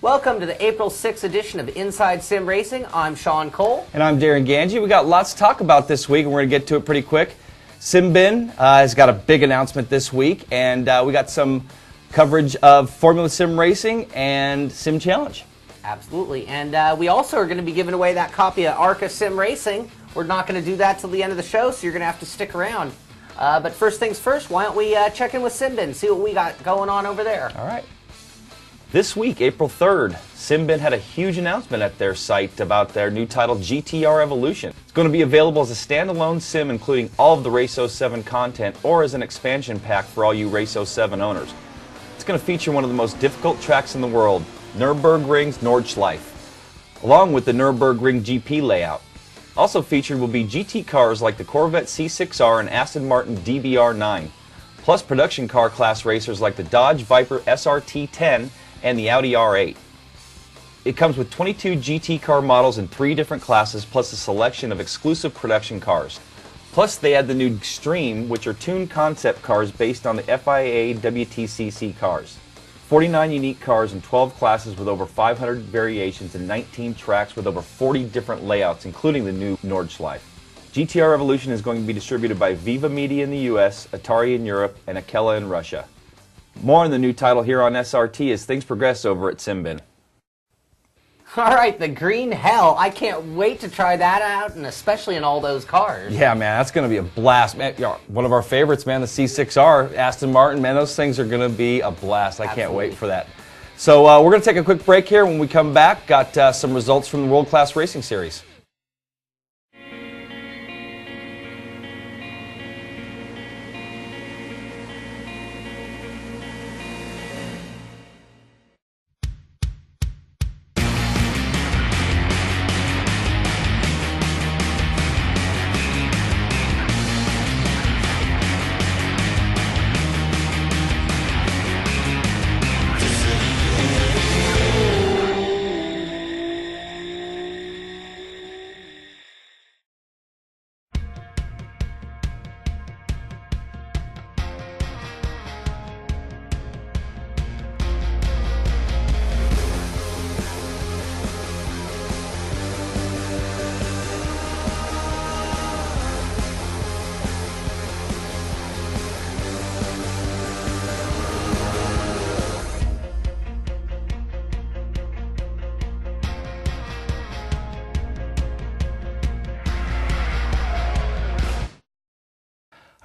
Welcome to the April 6th edition of Inside Sim Racing. I'm Sean Cole. And I'm Darren Ganji. We got lots to talk about this week, and we're going to get to it pretty quick. Simbin has got a big announcement this week, and we got some coverage of Formula Sim Racing and Sim Challenge. Absolutely. And we also are going to be giving away that copy of ARCA Sim Racing. We're not going to do that till the end of the show, so you're going to have to stick around. But first things first, why don't we check in with Simbin, see what we got going on over there. All right. This week, April 3rd, Simbin had a huge announcement at their site about their new title, GTR Evolution. It's going to be available as a standalone sim, including all of the Race 07 content, or as an expansion pack for all you Race 07 owners. It's going to feature one of the most difficult tracks in the world, Nürburgring's Nordschleife, along with the Nürburgring GP layout. Also featured will be GT cars like the Corvette C6R and Aston Martin DBR9, plus production car class racers like the Dodge Viper SRT10 and the Audi R8. It comes with 22 GT car models in 3 different classes, plus a selection of exclusive production cars. Plus they add the new Extreme, which are tuned concept cars based on the FIA WTCC cars. 49 unique cars in 12 classes with over 500 variations and 19 tracks with over 40 different layouts, including the new Nordschleife. GTR Evolution is going to be distributed by Viva Media in the US, Atari in Europe, and Akela in Russia. More on the new title here on SRT as things progress over at Simbin. All right, the Green Hell. I can't wait to try that out, and especially in all those cars. Yeah, man, that's going to be a blast. Man, one of our favorites, man, the C6R, Aston Martin, man, those things are going to be a blast. I can't wait for that. So we're going to take a quick break here. When we come back, got some results from the World Class Racing Series.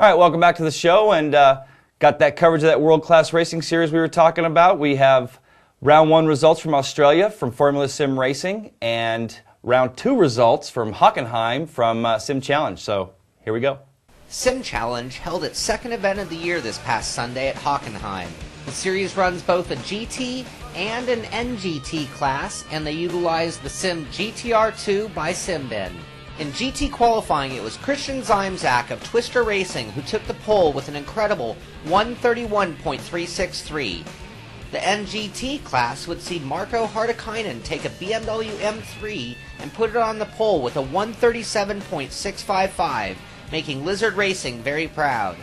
All right, welcome back to the show, and got that coverage of that World Class Racing Series we were talking about. We have Round 1 results from Australia from Formula Sim Racing, and Round 2 results from Hockenheim from Sim Challenge. So here we go. Sim Challenge held its second event of the year this past Sunday at Hockenheim. The series runs both a GT and an NGT class, and they utilize the Sim GTR2 by Simbin. In GT qualifying, it was Christian Zimzak of Twister Racing who took the pole with an incredible 131.363. The NGT class would see Marko Hartikainen take a BMW M3 and put it on the pole with a 137.655, making Lizard Racing very proud.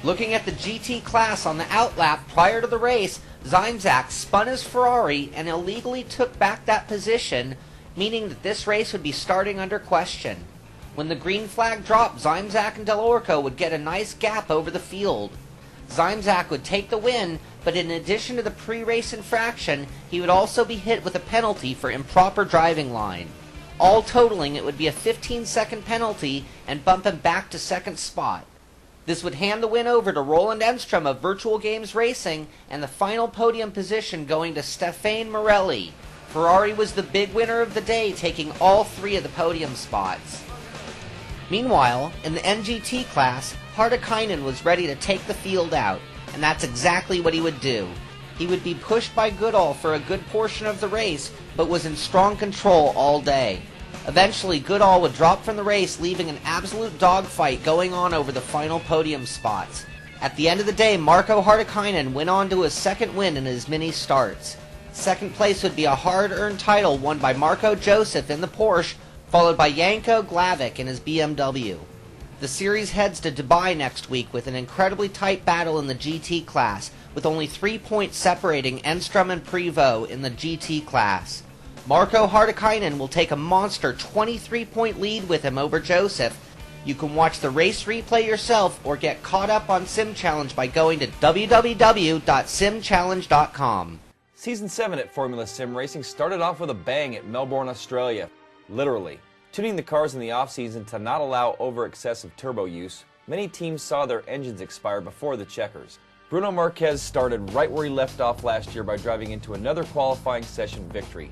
Looking at the GT class on the outlap prior to the race, Zimzak spun his Ferrari and illegally took back that position, meaning that this race would be starting under question. When the green flag dropped, Zimzak and Del Orco would get a nice gap over the field. Zimzak would take the win, but in addition to the pre-race infraction, he would also be hit with a penalty for improper driving line. All totaling, it would be a 15-second penalty and bump him back to second spot. This would hand the win over to Roland Enstrom of Virtual Games Racing, and the final podium position going to Stefan Morelli. Ferrari was the big winner of the day, taking all 3 of the podium spots. Meanwhile, in the NGT class, Hartikainen was ready to take the field out, and that's exactly what he would do. He would be pushed by Goodall for a good portion of the race, but was in strong control all day. Eventually, Goodall would drop from the race, leaving an absolute dogfight going on over the final podium spots. At the end of the day, Marko Hartikainen went on to his second win in his mini starts. Second place would be a hard-earned title won by Marco Joseph in the Porsche, followed by Janko Glavik in his BMW. The series heads to Dubai next week with an incredibly tight battle in the GT class, with only 3 points separating Enstrom and Prevost in the GT class. Marko Hartikainen will take a monster 23-point lead with him over Joseph. You can watch the race replay yourself or get caught up on Sim Challenge by going to www.simchallenge.com. Season 7 at Formula Sim Racing started off with a bang at Melbourne, Australia. Literally. Tuning the cars in the off-season to not allow over-excessive turbo use, many teams saw their engines expire before the checkers. Bruno Marquez started right where he left off last year by driving into another qualifying session victory.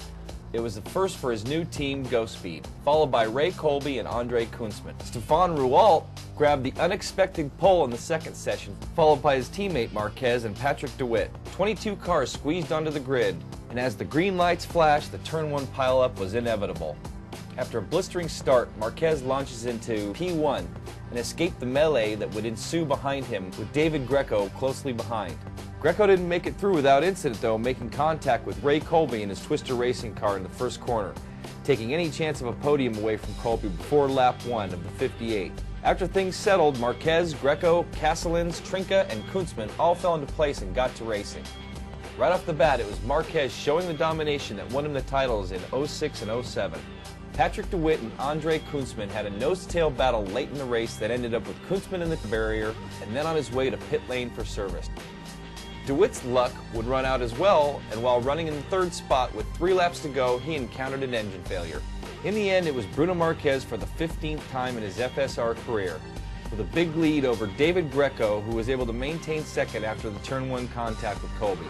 It was the first for his new team, Go Speed, followed by Ray Colby and Andre Kunzman. Stefan Rouault grabbed the unexpected pole in the second session, followed by his teammate Marquez and Patrick DeWitt. 22 cars squeezed onto the grid, and as the green lights flashed, the Turn 1 pileup was inevitable. After a blistering start, Marquez launches into P1 and escaped the melee that would ensue behind him, with David Greco closely behind. Greco didn't make it through without incident though, making contact with Ray Colby in his Twister racing car in the first corner, taking any chance of a podium away from Colby before lap 1 of the 58. After things settled, Marquez, Greco, Castellans, Trinka, and Kunzman all fell into place and got to racing. Right off the bat, it was Marquez showing the domination that won him the titles in 06 and 07. Patrick DeWitt and Andre Kunzman had a nose-to-tail battle late in the race that ended up with Kunzman in the barrier and then on his way to pit lane for service. DeWitt's luck would run out as well, and while running in the third spot with 3 laps to go, he encountered an engine failure. In the end, it was Bruno Marquez for the 15th time in his FSR career, with a big lead over David Greco, who was able to maintain second after the Turn 1 contact with Colby.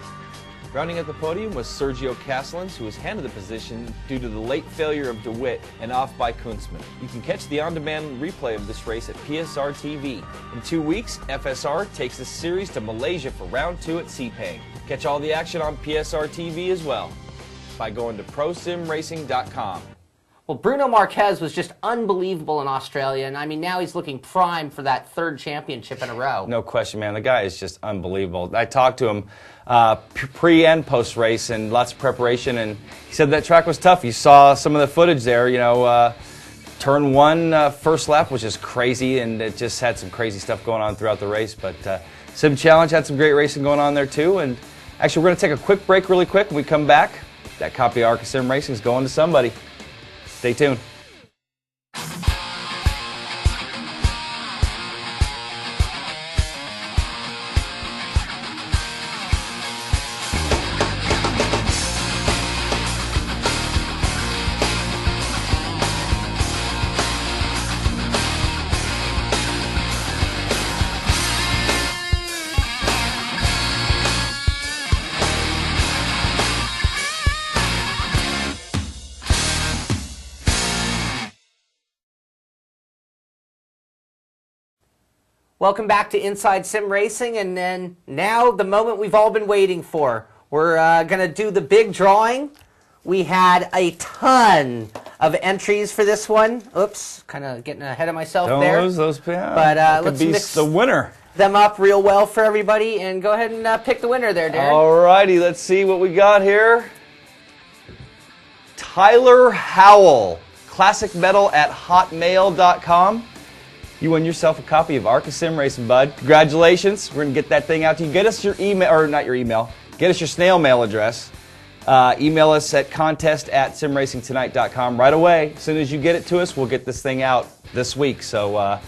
Rounding out the podium was Sergio Castellans, who was handed the position due to the late failure of DeWitt and off by Kunzman. You can catch the on-demand replay of this race at PSR TV. In 2 weeks, FSR takes the series to Malaysia for round 2 at Sepang. Catch all the action on PSR TV as well by going to prosimracing.com. Well, Bruno Marquez was just unbelievable in Australia, and I mean, now he's looking prime for that 3rd championship in a row. No question, man. The guy is just unbelievable. I talked to him pre and post race and lots of preparation, and he said that track was tough. You saw some of the footage there, you know, Turn 1 first lap was just crazy, and it just had some crazy stuff going on throughout the race. But Sim Challenge had some great racing going on there too. And actually, we're going to take a quick break really quick. When we come back, that copy of ARCA Sim Racing is going to somebody. Stay tuned. Welcome back to Inside Sim Racing, and then now the moment we've all been waiting for. We're going to do the big drawing. We had a ton of entries for this one. Oops, kind of getting ahead of myself there. Don't lose those, yeah. But let's mix the winner. Them up real well for everybody, and go ahead and pick the winner there, Darren. Alrighty, let's see what we got here. Tyler Howell, classicmetal@hotmail.com. You won yourself a copy of ARCA Sim Racing, bud. Congratulations. We're going to get that thing out to you. Get us your email, or not your email, get us your snail mail address. Email us at contest@simracingtonight.com right away. As soon as you get it to us, we'll get this thing out this week. So,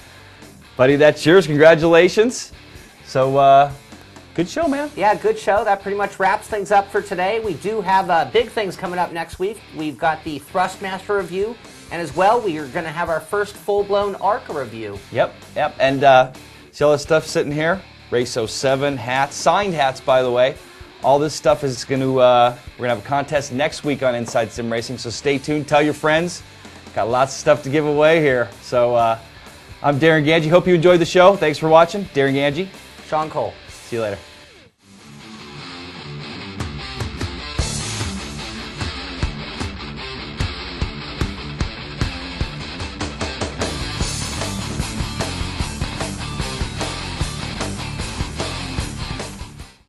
buddy, that's yours. Congratulations. So, good show, man. Yeah, good show. That pretty much wraps things up for today. We do have big things coming up next week. We've got the Thrustmaster review. And as well, we are going to have our first full-blown ARCA review. Yep. And see all this stuff sitting here? Race 07 hats, signed hats, by the way. All this stuff is going to, we're going to have a contest next week on Inside Sim Racing, so stay tuned. Tell your friends. Got lots of stuff to give away here. So I'm Darren Ganji. Hope you enjoyed the show. Thanks for watching. Darren Ganji. Sean Cole. See you later.